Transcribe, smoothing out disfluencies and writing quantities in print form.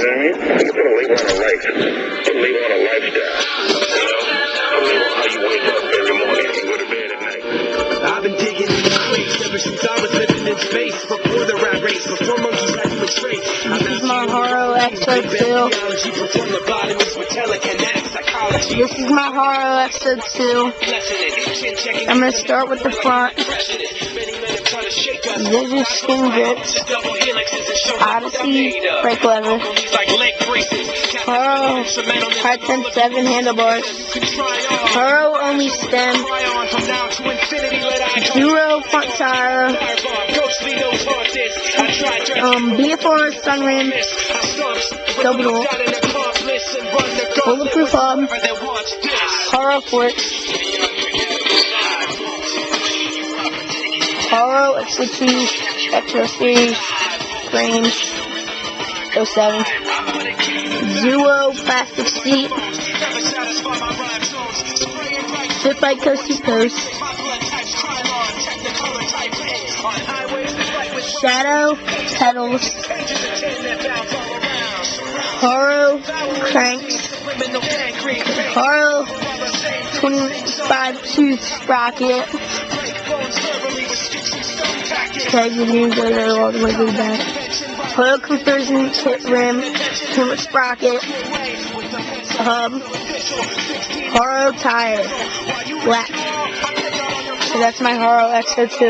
what I mean? You put a label on a life. Put a label on a lifestyle. You know? Put a label on how you wake up every morning and go to bed at night. I've been digging in the crates ever since I was living in space. Before the rat race, before monkeys ran with traits. This is my Haro episode 2. This is my Haro episode 2. I'm going to start with the front. This is skin grips. Odyssey brake lever. Haro hard 10-7 handlebars. Haro only stem. Duro front tire. BFR sun rim. Double door. Bulletproof hub. Haro forks. Haro X2 Extra Series frames 07. Zuo plastic seat. Fit by coast to coast. Shadow pedals. Haro cranks. Haro 25-tooth sprocket. Okay, you need to go there all the way to the back. Haro conversion kit rim. Camera sprocket. Hub. Haro tire. Black. So that's my Haro X2.